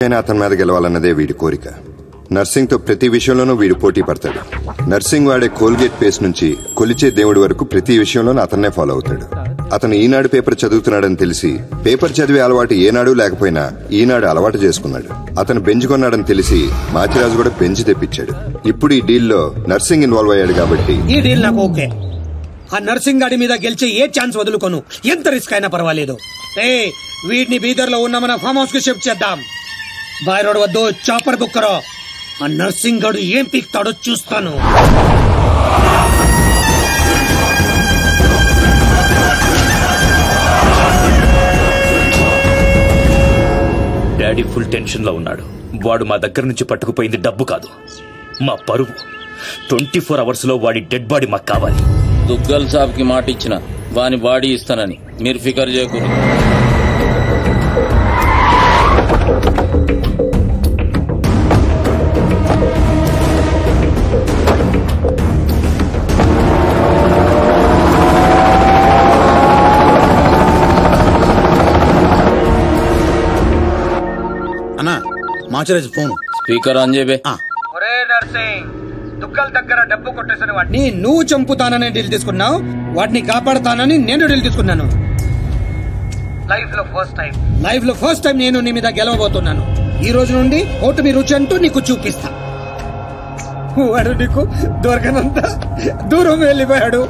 అతని మీద గెలవాలన్నదే వీడి కోరిక. నర్సింగ్ తో ప్రతి విషయంలోనూ వీడు పోటీ పడతాడు. నర్సింగ్ వాడే కోల్గేట్ పేస్ట్ నుంచి కొలిచే దేవుడి వరకు ప్రతి విషయంలోనూ అతన్నే ఫాలో అవుతాడు. అతను ఈనాడు పేపర్ చదువుతున్నాడని తెలిసి పేపర్ చదివే అలవాటు ఏనాడు లేకపోయినా ఈనాడు అలవాటు చేసుకున్నాడు. అతను బెంచ్ కొన్నాడని తెలిసి మాచిరాజు కూడా బెంచ్ తెప్పించాడు. ఇప్పుడు ఈ డీల్ లో నర్సింగ్ ఇన్వాల్వ్ అయ్యాడు కాబట్టి ఈ డీల్ నాకు ఓకే. ఆ నర్సింగ్ గాడి మీద గెలిచే ఏ ఛాన్స్ వదులుకోను, ఎంత రిస్క్ అయినా పర్వాలేదు. వీడిని బీదర్ లో ఉన్న మన ఫామ్ హౌస్ కి షిఫ్ట్ చేద్దాం. బాయ్ రోడ్ వద్దు, చాపర్ బుక్ కరో. ఆ నర్సింగ్ గాడు ఏం పీక్తాడో చూస్తాను. డాడీ ఫుల్ టెన్షన్ లో ఉన్నాడు. వాడు మా దగ్గర నుంచి పట్టుకుపోయింది డబ్బు కాదు, మా పరువు. 24 hours లో వాడి డెడ్ బాడీ మాకు కావాలి. దుగ్గల్ సాబ్ కి మాట ఇచ్చిన వాని బాడీ ఇస్తానని మీరు ఫికర్ చేయకూడదు. అన్నా మాచరాజు ఫోన్ స్పీకర్ ఆన్ చేయబే. నర్సింగ్ దుగ్గల్ దగ్గర డబ్బు కొట్టేసిన వాడిని నువ్వు చంపుతానని డీల్ తీసుకున్నావు, వాటిని కాపాడుతానని నేను డీల్ తీసుకున్నాను. లైఫ్ లో ఫస్ట్ టైం నేను నీ మీద గెలవబోతున్నాను. ఈ రోజు నుండి ఓటమి రుచి అంటూ నీకు చూపిస్తా. వాడు నీకు దొరకనంత దూరం వెళ్ళిపోయాడు.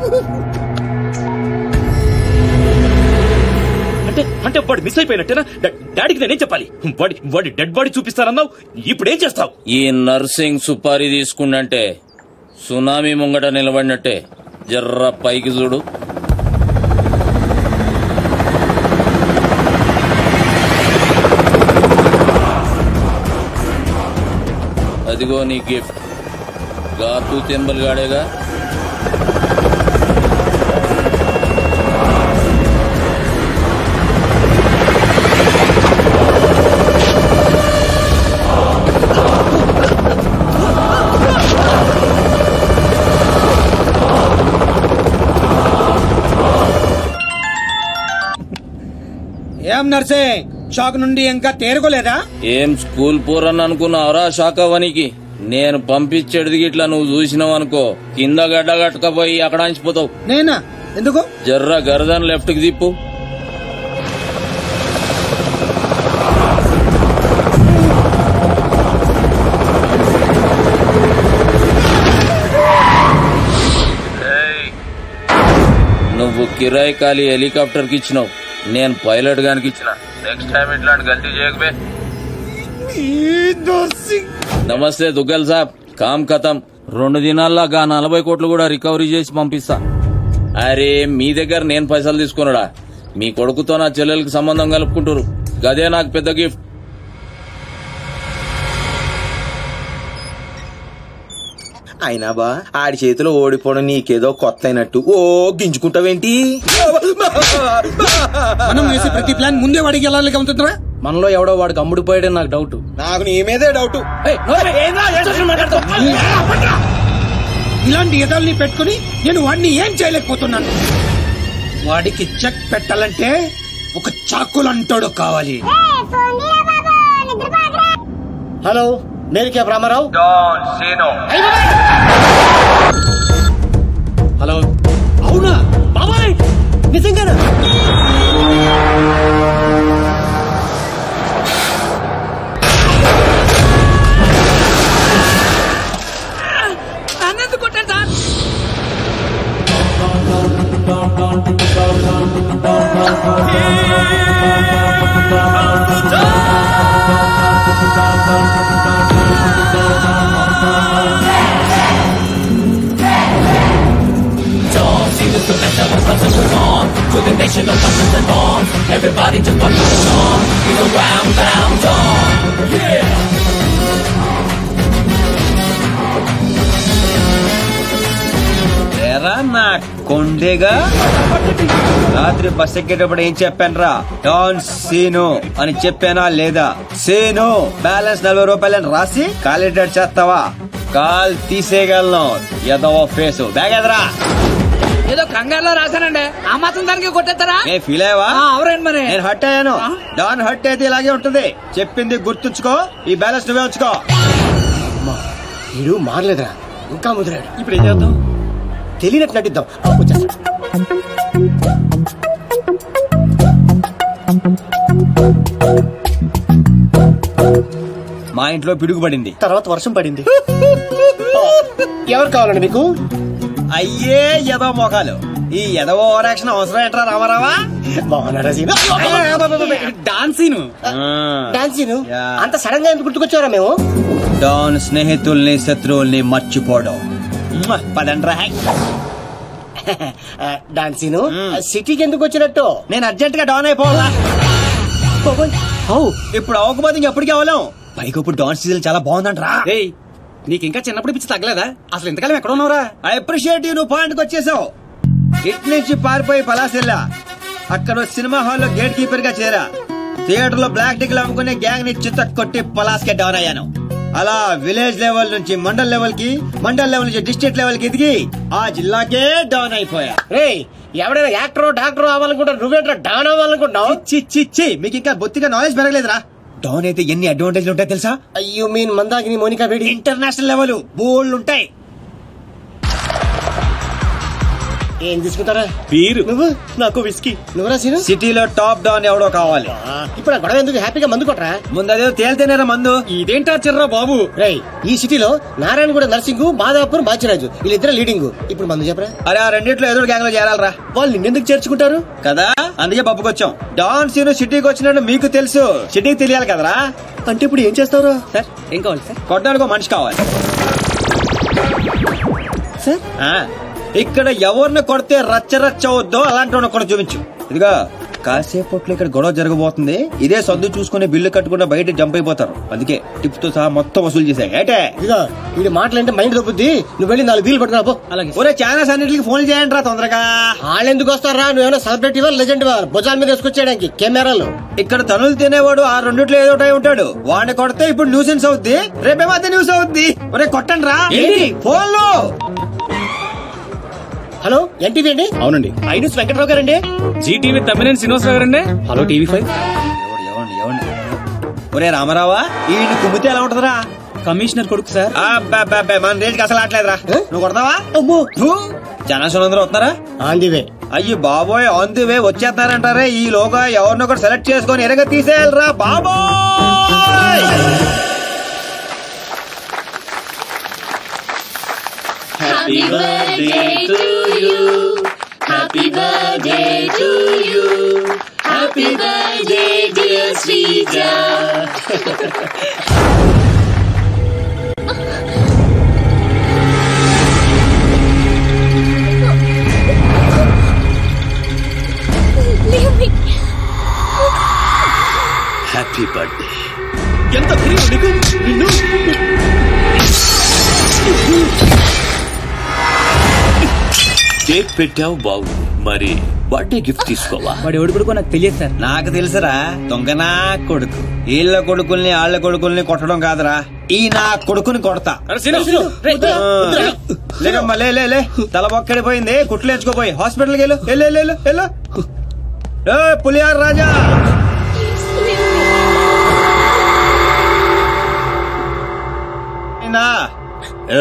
అంటే వాడు మిస్ అయిపోయినట్టేనా? డాడీకి నేనేం చెప్పాలి? వాడి డెడ్ బాడీ చూపిస్తానన్నావు, ఇప్పుడేం చేస్తావు? ఈ నర్సింగ్ సుపారీ తీసుకుంటే సునామీ ముంగట నిలబడినట్టే. జర్ర పైకి చూడు. అదిగో నీ గిఫ్ట్. గాతూ తెంబల్ గాడేగా. ఏం నర్సింగ్, షాక్ నుండి ఇంకా తేరుకోలేదా? ఏం స్కూల్ పోరని అనుకున్నావురా షాక్ అవ్వనికి? నేను పంపించేది ఇట్లా నువ్వు చూసినావు అనుకో, కింద గడ్డ కట్టుకపోయి అక్కడ అంచిపోతావు. నేనా? ఎందుకు? జర్ర గర్దన్ లెఫ్ట్ కి తిప్పు. నువ్వు కిరాయి ఖాళీ హెలికాప్టర్ కి ఇచ్చినావు, నేను పైలట్ గానికి ఇచ్చిన. నెక్స్ట్ టైం ఇట్లాంటి గల్తీ చేయకబే. నమస్తే దుగ్గల్ సాబ్, కామ్ ఖతం. 2 దినాల్లో 40 కోట్లు కూడా రికవరీ చేసి పంపిస్తా. అరే మీ దగ్గర నేను పైసలు తీసుకున్నాడా? మీ కొడుకుతో నా చెల్లెలకి సంబంధం కలుపుకుంటారు, గదే నాకు పెద్ద గిఫ్ట్. అయినా బా ఆడి చేతిలో ఓడిపోవడం నీకేదో కొత్త అయినట్టు ఓ గింజుకుంటావేంటి? మనం వేసే ప్రతి ప్లాన్ ముందే వాడికి ఎలా ఉంటుందా? మనలో ఎవడో వాడికి అమ్ముడిపోయాడని నాకు డౌట్. నాకు నీ మీదే డౌట్. ఇలాంటి ఎదల్ని పెట్టుకుని నేను వాడిని ఏం చేయలేకపోతున్నాను. వాడికి చెక్ పెట్టాలంటే ఒక చాకులంటాడు కావాలి. హలో, నేను కే రామారావు. హలో, అవునా బాబాయ్? నిజంగానా? నన్నెందుకు కొట్టారు sir? Everybody just watch the song. He's a round dog. Yeah. ఎరా నా కొండేగా, రాత్రి బస్ ఎక్కేటప్పుడు ఏం చెప్పాను రా? డాన్ సీను అని చెప్పానా లేదా? సీను బ్యాలెన్స్ 40 రూపాయలని రాసి కాలిడేట్ చేస్తావా? కాల్ తీసేయగలను. ఎదవో ఫేసు బ్యాగ్ ఎదరా. ఏదో కంగారులో రాశానండి, ఆ మాత్రం దానికి కొట్టేస్తారా? ఫీల్ అయ్యావా? ఎవరండి మరి? నేను హర్ట్ అయ్యాను. డాన్ హర్ట్ అయితే ఇలాగే ఉంటుంది. చెప్పింది గుర్తుంచుకో, ఈ బ్యాలెన్స్ నువ్వే ఉంచుకో. వీడు మారలేదురా, ఇంకా ముదిరాడు. ఇప్పుడు ఏం చేద్దాం? తెలియనట్టు నటిద్దాం. వచ్చేస్తా. మా ఇంట్లో పిడుగు పడింది, తర్వాత వర్షం పడింది. ఎవరు కావాలండి మీకు? అయ్యే ఎదో మొఖాలు. ఈ ఎదో ఓవర్ యాక్షన్ అవసరం ఏంట్రా రామారావా? బాగున్నారా సీను? డాన్సీను డాన్సీను యా. అంత సడన్ గా ఎందుకు గుర్తుకొచ్చారా మేము? డాన్ స్నేహితుల్ని శత్రువుల్ని మర్చిపోవడం. పదండ్రా. డాన్సీను సిటీకి ఎందుకు వచ్చినట్టు? నేను అర్జెంట్ గా డాన్ అయిపోవాలా? ఇప్పుడు అవ్వకపోతే ఇంకెప్పటికీ అవ్వలేం. పైకి ఇప్పుడు డాన్ సీజన్ చాలా బాగుందంట్రా. నీకు ఇంకా చిన్నప్పుడు పిచ్చి తగ్గలేదా? అసలు ఇంతకాలం ఎక్కడ ఉన్నావురా? ఐ అప్రిషియేట్ యూ, నువ్వు పాయింట్కి వచ్చేసావు. ఇటు నుంచి పారిపోయి పలాసెల్లా, అక్కడ సినిమా హాల్లో గేట్ కీపర్ గా చేరా. థియేటర్ లో బ్లాక్ టికెట్లు అమ్ముకునే గ్యాంగ్ ని చిత్త కొట్టి పలాస్ కే డౌన్ అయ్యాను. అలా విలేజ్ లెవెల్ నుంచి మండల్ లెవెల్ కి, మండల్ లెవెల్ నుంచి డిస్ట్రిక్ట్ లెవెల్ కి ఎదిగి ఆ జిల్లాకే డౌన్ అయిపోయా. రే, ఎవడైనా యాక్టర్ డాక్టర్ అవ్వాలనుకుంటారు, నువ్వేంట్రా డాన్ అవ్వాలనుకుంటున్నావు? చి మీకు ఇంకా బొత్తిగా నాలెడ్జ్ పెరగలేదురా. డౌన్ అయితే ఎన్ని అడ్వాంటేజ్లు ఉంటాయి తెలుసా? You mean Mandakini Monica Bedi? International level bold ఉంటాయి. ఏం తీసుకుంటారా? బీరు. నువ్వు? నాకు విస్కీ. నువ్వురా సీను? సిటీలో టాప్ డౌన్ ఎవడో కావాలి. ఇప్పుడు ఆ గొడవ ఎందుకు? హ్యాపీగా మందు కొట్టరా. ముందు అదే తేలితేనేరా మందు. ఇదేంటా చిర్రా బాబు? రేయ్, ఈ సిటీలో నారాయణగూడ నర్సింగ్, మాదాపూర్ బాచిరాజు వీళ్ళిద్దరు లీడింగ్. ఇప్పుడు మందు చెప్పరా. అరే ఆ రెండిట్లో ఎదురు గ్యాంగ్ లో చేరాలరా. వాళ్ళు నిన్నెందుకు చేర్చుకుంటారు కదా, అందుకే పప్పుకొచ్చాం. డాన్ సీను సిటీకి వచ్చినట్టు మీకు తెలుసు, సిటీకి తెలియాలి కదరా. అంటే ఇప్పుడు ఏం చేస్తావురా? సార్ ఏం కావాలి సార్? కొట్టడానికి మనిషి కావాలి సార్. ఇక్కడ ఎవరిని కొడితే రచ్చ రచ్చ అవుద్దో అలాంటి కూడా చూపించు. ఇదిగా కాసేపట్లో ఇక్కడ గొడవ జరగబోతుంది. ఇదే సర్దు చూసుకుని బిల్లు కట్టకుండా బయట జంప్ అయిపోతారు. అందుకే టిప్స్ తో సహా మొత్తం వసూలు చేశాయి. ఏటే ఇదిగా వీడి మాటలంటే మైండ్ దొబ్బుద్ది. నువ్వు వెళ్ళి 4 బిల్లు పట్టుకురా పో. అలాగే. ఒరే ఛానల్స్ అన్నింటికి ఫోన్ చేయండి రా తొందరగా. వాళ్ళు ఎందుకు వస్తారా? నువ్వేమైనా సెలబ్రిటీ వా, లెజెండ్ వా? భుజాల మీద వేసుకొచ్చేయడానికి కెమెరాలు. ఇక్కడ తనులు తినేవాడు ఆ రెండిట్లో ఏదో ఒకటి ఉంటాడు. వాడిని కొడితే ఇప్పుడు న్యూసెన్స్ అవుద్ది, రేపేమో అదే న్యూస్ అవుద్ది. ఒరే కొట్టండి రా ఫోన్ లో. హలో, ఎన్టీవీ అండి? అవునండి. ఐనూస్ వెంకట్రావు గారండి? జీటీవీ తమ్మినేని శ్రీనివాసరావు గారండి? Hello TV 5. ఒరే రామారావా, ఈ కుమ్మితే ఎలా ఉంటదిరా? కమిషనర్ కొడుకు సార్. మన రేంజ్ అసలు ఆటలేదురా. నువ్వు కొడతావా? ఛానల్స్ అందరూ వస్తున్నారా? On the way. అయ్యి బాబోయ్, ఆన్ ది వే వచ్చేస్తారంటారే. ఈ లోగా ఎవరినో ఒకటి సెలెక్ట్ చేసుకొని ఎరగ తీసేయాలరా బాబోయ్. Happy birthday to you. Happy birthday to you. Happy birthday, dear Srija. Happy birthday. ఎంత ధైర్యం నీకు? నిన్ను కేక్ పెట్టావు బాగు, మరి బర్త్డే గిఫ్ట్ తీసుకోవా? వాడు ఎవడు కొడుకో నాకు తెలియదు సార్. నాకు తెలుసురా, దొంగనా కొడుకు. వీళ్ళ కొడుకుల్ని వాళ్ళ కొడుకుల్ని కొట్టడం కాదురా, ఈ నా కొడుకుని కొడతా. లేకమ్మా లే లే లే, తల బొక్కడిపోయింది, కుట్లు వేసుకోపోయి హాస్పిటల్కి వెళ్ళు. వెళ్ళు పులియార్ రాజా.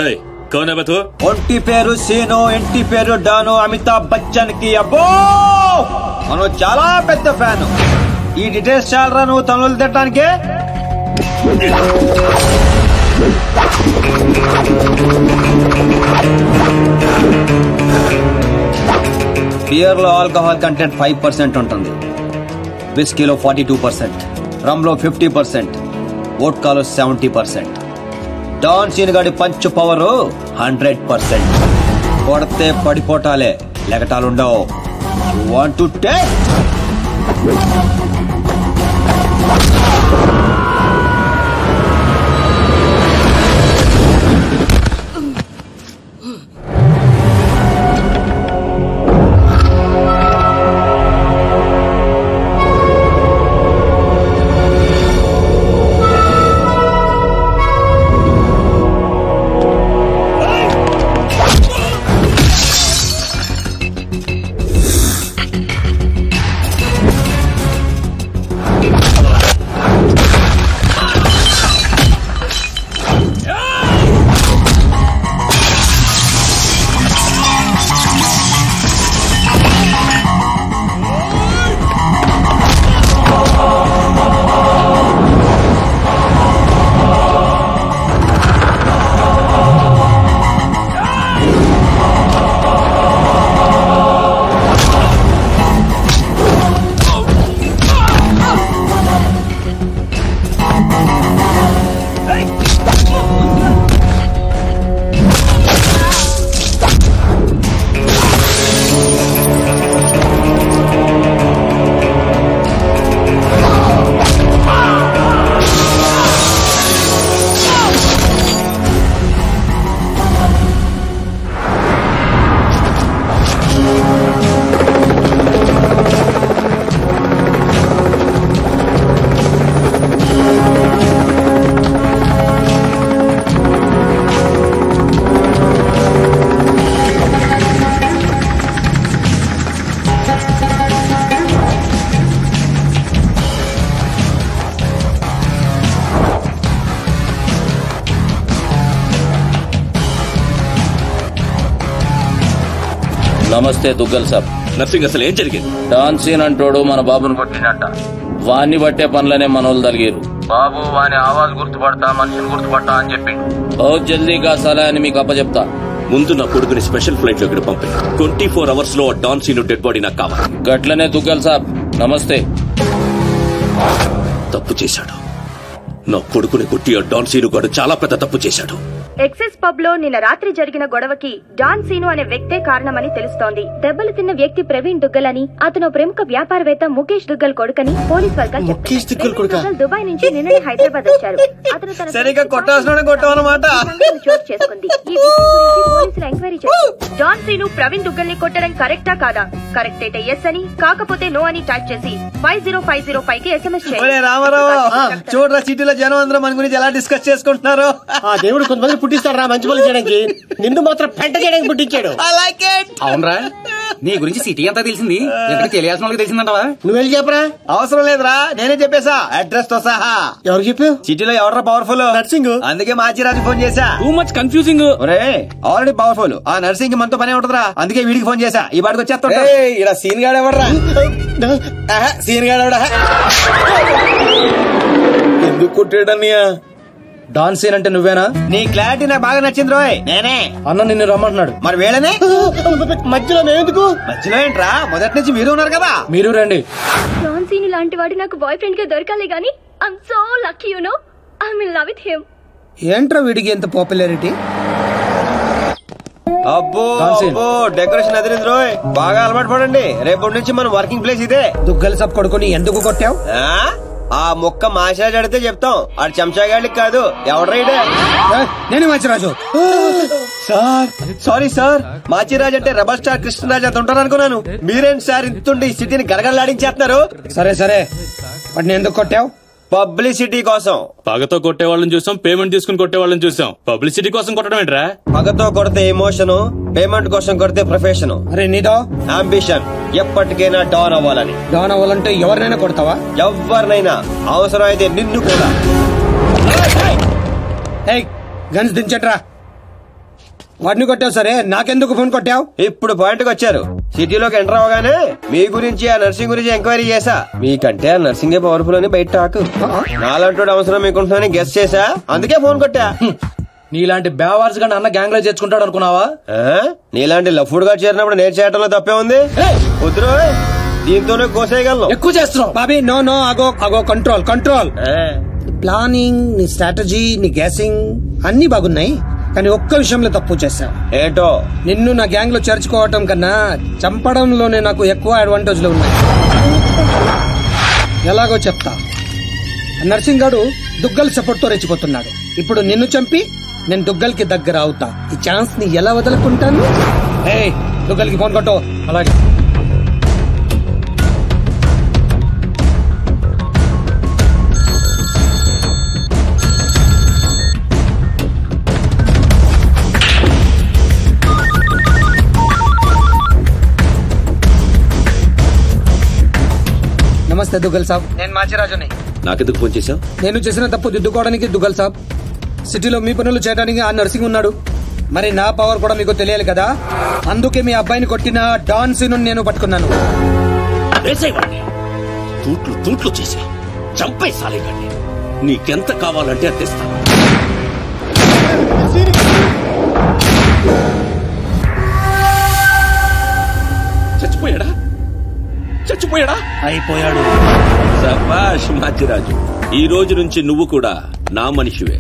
ఏయ్, కౌన్ హై బతూ? ఒంటి పేరు సీను, ఇంటి పేరు డాను. అమితాబ్ బచ్చన్ కి అబ్బో మనం చాలా పెద్ద ఫ్యాను. ఈ డీటెయిల్స్ చాలరా నువ్వు తనులు తిట్టడానికే. బియర్ లో ఆల్కహాల్ కంటెంట్ 5% ఉంటుంది, విస్కీలో 42%, రమ్ లో 50%, వోడ్కాలో 70%. డాన్ సీన్ గాడి పంచ్ పవర్ 100%. కొడితే పడిపోటాలే, లెగటాలుండవు. You want to take? నమస్తే దుగ్గల్ సాబ్. నర్సింగ్ అసలు ఏం జరిగింది? డాన్ సీన్ అంటోడు మన బాబును కొట్టినట్ట. వాణ్ణి బట్టే పనులనే మనోళ్ళు తలిగారు. బాబు వాని ఆవాజ్ గుర్తుపడతా, మనిషిని గుర్తుపడతా అని చెప్పి బహుత్ జల్దీగా సలహా అని మీకు అప్పచెప్తా. ముందు నా కొడుకుని స్పెషల్ ఫ్లైట్ లో ఇక్కడ పంపి 24 hours లో డాన్ సీను డెడ్ బాడీ నాకు కావాలి. గట్లనే దుగ్గల్ సాబ్. నమస్తే. తప్పు చేశాడు. నా కొడుకుని కొట్టి ఆ డాన్ సీను గాడు చాలా పెద్ద తప్పు చేశాడు. ఎక్సెస్ పబ్ లో నిన్న రాత్రి జరిగిన గొడవకి డాన్ సీను అనే వ్యక్తే కారణమని తెలుస్తోంది. దెబ్బలు తిన్న వ్యక్తి ప్రవీణ్ దుగ్గల్ అని, అతను ప్రముఖ వ్యాపారవేత్త ముఖేష్ దుగ్గల్ కొడుకని పోలీస్ వర్గాలు చెప్తున్నారు. దుబాయ్ నుంచి నిన్ననే హైదరాబాద్ వచ్చారు. అతను తన సరిగ్గా కొట్టాలన్నమాట చోటు చేసుకుంది. ఈ విషయం గురించి పోలీసులు ఎంక్వైరీ చేశారు. డాన్ సీను ప్రవీణ్ దుగ్గల్ ని కొట్టడం కరెక్టా కాదా? కరెక్ట్ అయితే ఎస్ అని, కాకపోతే నో అని టైప్ చేసి 5050 కి ఎస్ఎంఎస్ చేయండి. రామారావు చూడరా, సిటీలో జనం అందరూ మన గురించి ఎలా డిస్కస్ చేసుకుంటున్నారు. దేవుడు కొంతమంది పుట్టిస్తాడు రా మంచి పనులు చేయడానికి, నిన్ను మాత్రం పెంట చేయడానికి పుట్టించాడు. అవునరా, నీ గురించి సిటీ అంతా తెలిసింది. ఎక్కడ తెలియాల్సిన వాళ్ళకి తెలిసిందంటవా? నువ్వు వెళ్ళి చెప్పరా. అవసరం లేదురా, నేనే చెప్పేశా అడ్రస్ తో సహా. ఎవరు చెప్పావు? సిటీలో ఎవరా పవర్ఫుల్? నర్సింగ్. అందుకే మాచిరాజు ఫోన్ చేశా. Too much confusing. Already powerful. ఆ నర్సింగ్ మనతో పనే ఉంటదిరా, అందుకే వీడికి ఫోన్ చేశా. ఈ బాడికి వచ్చేస్తా. ఇలా సీన్ గాడు ఎవడరా? సీన్ గాడు ఎవడా? ఎందుకు కొట్టాడన్నయ్యా? డాన్ సీన్ అంటే నువ్వేనా? నీ క్లారిటీ నాకు బాగా నచ్చింది రోయ్. నేనే అన్న నిన్ను రమ్మంటున్నాడు. మరి వేళనే మధ్యలో నేనెందుకు? మధ్యలో ఏంట్రా, మొదటి నుంచి మీరు ఉన్నారు కదా. మీరు రండి. డాన్ సీను లాంటి వాడు నాకు బాయ్ ఫ్రెండ్ గా దొరకాలి గానీ I'm so lucky, you know. I'm in love with him. ఏంట్రా వీడికి ఎంత పాపులారిటీ? అబ్బో అబ్బో, డెకరేషన్ అదిరింది రోయ్. బాగా అలవాటు పడండి. రేపటి నుంచి మన వర్కింగ్ ప్లేస్ ఇదే. దుగ్గల సబ్ కొడుకుని ఎందుకు కొట్టావు? ఆ మొక్క మాసిరాజు అడితే చెప్తాం. ఆడు చెంచాగాడికి కాదు. ఎవడ్రైడే? నేను Machiraju. Sir sorry sir, Machiraj అంటే రెబల్ స్టార్ కృష్ణరాజ్ అంత ఉంటారు అనుకున్నాను. మీరేంటి సార్ ఇంతుండి ఈ సిటీని గడగడలాడించేస్తున్నారు? సరే సరే, వాటిని ఎందుకు కొట్టావు? పబ్లిసిటీ కోసం. పగతో కొట్టే వాళ్ళని చూసాం, పేమెంట్ తీసుకుని కొట్టే వాళ్ళని చూసాం. పబ్లిసిటీ కోసం కొట్టడం ఏంట్రా? పగతో కొడితే ఎమోషన్, పేమెంట్ కోసం కొడితే ప్రొఫెషన్. అరే నీదో అంబిషన్ ఎప్పటికైనా డాన్ అవ్వాలని. డాన్ అవ్వాలంటే ఎవరినైనా కొడతావా? ఎవరినైనా, అవసరం అయితే నిన్ను కూడా. గన్స్ దించట్రా. వాడిని కొట్టావు సరే, నాకెందుకు ఫోన్ కొట్టావు? ఇప్పుడు పాయింట్ కి వచ్చారు. సిటీలోకి ఎంటర్ అవగానే మీ గురించి, ఆ నర్సింగ్ గురించి ఎంక్వైరీ చేశా. మీకంటే ఆ నర్సింగే పవర్ఫుల్ అని బయట టాక్. నాలంటూ అవసరం మీకుంటుందని గెస్ చేశా, అందుకే ఫోన్ కొట్టా. నీలాంటి బేవార్స్ గా అన్న గ్యాంగ్ లో చేర్చుకుంటాడు అనుకున్నావా? నీలాంటి లఫ్డ్ గా చేరినప్పుడు నేను చేయటంలో తప్పే ఉంది. వద్దు, దీంతోనే కోసేయగలను. ఎక్కువ చేస్తున్నావు బాబీ. నో నో, అగో అగో, కంట్రోల్ కంట్రోల్. ప్లానింగ్, నీ స్ట్రాటజీ, నీ గ్యాసింగ్ అన్ని బాగున్నాయి, కానీ ఒక్క విషయంలో తప్పు చేశావు. ఏంటో? నిన్ను నా గ్యాంగ్ లో చేర్చుకోవటం కన్నా చంపడంలోనే నాకు ఎక్కువ అడ్వాంటేజ్లు ఉన్నాయి. ఎలాగో చెప్తా. నర్సింగ్ గాడు దుగ్గల్ సపోర్ట్ తో రెచ్చిపోతున్నాడు. ఇప్పుడు నిన్ను చంపి నేను దుగ్గల్ కి దగ్గర అవుతా. ఈ ఛాన్స్ ని ఎలా వదులుకుంటాను? దుగ్గల్ కి ఫోన్ కొట్టు. అలాగే. నమస్తే దుగ్గల్ సాబ్, నేను మాచిరాజుని. నాకెందుకు ఫోన్ చేశావు? నేను చేసిన తప్పు దిద్దుకోవడానికి దుగ్గల్ సాబ్. సిటీలో మీ పనులు చేయడానికి ఆ నర్సింగ్ ఉన్నాడు. మరి నా పవర్ కూడా మీకు తెలియాలి కదా. అందుకే మీ అబ్బాయిని కొట్టిన డాన్ సీను నేను పట్టుకున్నాను. తూట్లు తూట్లు చేసి చంపేసాలేకండి. నీకెంత కావాలంటే అది తెస్తా. చచ్చిపోయాడా? చచ్చిపోయాడా? అయిపోయాడు. శభాష్ మాచిరాజు, ఈ రోజు నుంచి నువ్వు కూడా నా మనిషివే.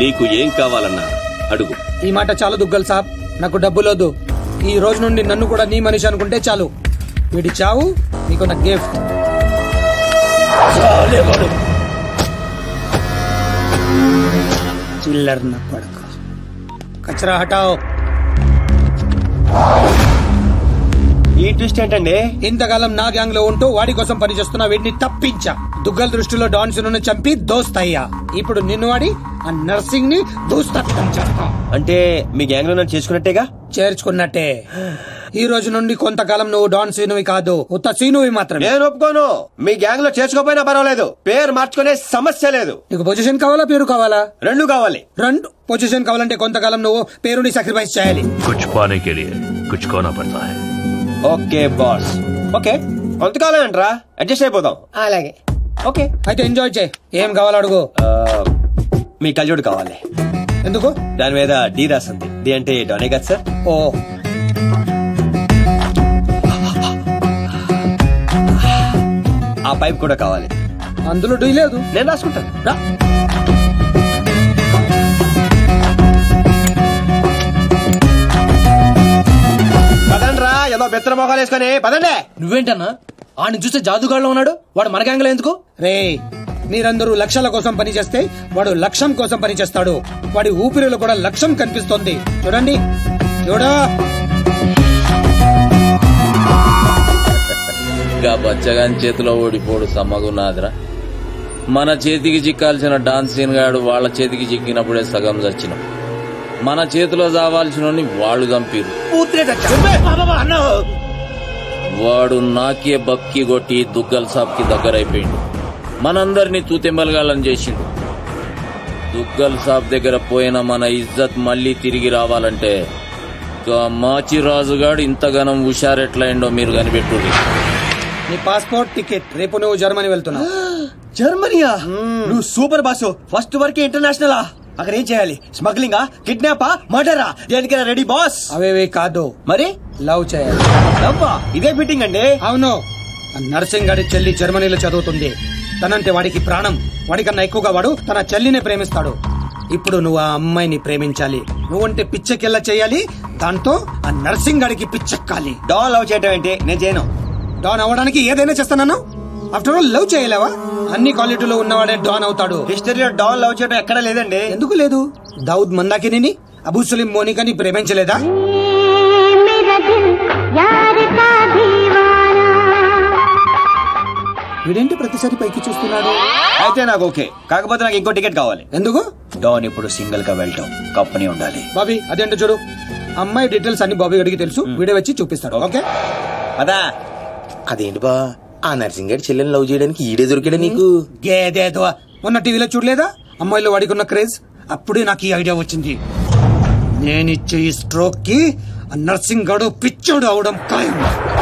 నీకు ఏం కావాలన్నా అడుగు. ఈ మాట చాలు దుగ్గల్ సాబ్, నాకు డబ్బులోదు. ఈ రోజు నుండి నన్ను కూడా నీ మనిషి అనుకుంటే చాలు. వీడి చావు నీకు నా గిఫ్ట్. చిల్లర్ నా కొడుకు. కచరా హటాओ. ఈ ట్విస్ట్ ఏంటండి? ఇంతకాలం నా గ్యాంగ్ లో ఉంటూ వాడి కోసం పనిచేస్తున్నా వీడిని తప్పించా. దుగ్గల్ దృష్టిలో డాన్ సీనుని చంపి దోస్తయ్యా. ఇప్పుడు నిన్ను వాడి ఆ నర్సింగ్ ని దూస్తత్వం చేస్తా. అంటే మీ గ్యాంగ్ లో నన్ను చేసుకున్నట్టేగా? చేర్చుకున్నట్టే. ఈ రోజు నుండి కొంతకాలం నువ్వు డాన్ సీనువి కాదు, ఉత్త సీనువి మాత్రమే. నేను ఒప్పుకోను. మీ గ్యాంగ్ లో చేసుకోపోయినా పర్వాలేదు, పేరు మార్చుకునే సమస్య లేదు. నీకు పొజిషన్ కావాలా, పేరు కావాలా? రెండు కావాలి. రెండు. పొజిషన్ కావాలంటే కొంతకాలం నువ్వు పేరుని సాక్రిఫైస్ చేయాలి. कुछ पाने के लिए कुछ खोना पड़ता है। Okay boss. ఓకే కొంతకాలం అంటరా అడ్జస్ట్ అయిపోదాం. అలాగే. ఓకే అయితే ఎంజాయ్ చేయి. ఏం కావాలో అడుగు. మీ కళ్ళజోడు కావాలి. ఎందుకు? దాని మీద డి రాసింది. డి అంటే డోనే కదా సార్. ఓ ఆ పైప్ కూడా కావాలి. అందులో డీ లేదు. నేను రాసుకుంటాను. రా. పదండ్రా ఏదో బెత్తర మొఖాలు వేసుకొని పదండి. నువ్వేంటన్నా ఆడిని చూస్తే జాదుగాడులో ఉన్నాడు. వాడు మన గ్యాంగ్ లో ఎందుకు? రే మీరందరూ లక్ష్యాల కోసం పని చేస్తే వాడు లక్ష్యం కోసం పని చేస్తాడు. వాడి ఊపిరిలో కూడా లక్ష్యం కనిపిస్తోంది. చూడండి చూడా. ఇంకా బచ్చగాని చేతిలో ఓడిపోడు సమ్మగున్నాదిరా. మన చేతికి చిక్కాల్సిన డాన్సీన్ గాడు వాళ్ళ చేతికి చిక్కినప్పుడే సగం చచ్చినాం. మన చేతిలో చావాల్సిన వాళ్ళు చంపిరు. వాడు నాకే బక్కి కొట్టి దుగ్గల్ సాబ్ కి దగ్గరైపోయిండు. మనందరినీ తూతెంబలగాలని చేసిండు. దుగ్గల్ సాబ్ దగ్గర పోయిన మన ఇజ్జత్ మళ్లీ తిరిగి రావాలంటే మాచిరాజుగాడు ఇంతగానం హుషారెట్లయిండో మీరు కనిపెట్టుర్రి. నీ పాస్పోర్ట్ టికెట్. రేపు నువ్వు జర్మనీ వెళ్తున్నావు. జర్మనీయా? నువ్వు సూపర్ బాసు. ఫస్ట్ వరకు ఇంటర్నేషనలా? అక్కడ ఏం చేయాలి? స్మగ్లింగా, కిడ్నాపా, మర్డరా? దేనికైనా రెడీ బాస్. అవేవి కాదు. మరి లవ్ చేయాలి. లవ్వా? ఇదే ఫిట్టింగ్ అండి. అవును. నర్సింగ్ గారి చెల్లి జర్మనీలో చదువుతుంది. తనంటే వాడికి ప్రాణం. వాడికన్నా ఎక్కువగా వాడు తన చెల్లినే ప్రేమిస్తాడు. ఇప్పుడు నువ్వు ఆ అమ్మాయిని ప్రేమించాలి. నువ్వంటే పిచ్చెకెళ్ళ చేయాలి. దాంతో ఆ నర్సింగ్ గారికి పిచ్చెక్కాలి. డాన్ లవ్ చేయటం ఏంటి? నేను చేయను. డాన్ అవడానికి ఏదైనా చేస్తాను. ఆఫ్టర్ ఆల్ లవ్ చేయలేవా? అన్ని క్వాలిటీలో ఉన్నవాడే డాన్ అవుతాడు. హిస్టరీలో డాన్ లవ్ చేయడం ఎక్కడా లేదండి. ఎందుకు లేదు? దావుద్ మందాకిని, అబూ సలీం మోనికాని ప్రేమించలేదా? వీడేంటి ప్రతిసారి పైకి చూస్తున్నాడు? అయితే నాకు ఓకే. కాకపోతే నాకు ఇంకో టికెట్ కావాలి. ఎందుకు? డాన్ ఇప్పుడు సింగిల్ గా వెళ్ళటం కంపెనీ ఉండాలి. బాబీ అదేంటో చూడు. అమ్మాయి డీటెయిల్స్ అన్ని బాబీ గడికి తెలుసు. వీడే వచ్చి చూపిస్తాడు. ఓకే అదా? అదేంటి బా ఆ నర్సింగ్ గారి చెల్లెని లవ్ చేయడానికి ఈడే దొరికాడా నీకు? గేదేదో మొన్న టీవీలో చూడలేదా అమ్మాయిలో వాడికున్న క్రేజ్? అప్పుడే నాకు ఈ ఐడియా వచ్చింది. నేనిచ్చే ఈ స్ట్రోక్ కి నర్సింగ్ గడు పిచ్చోడు అవడం ఖాయం.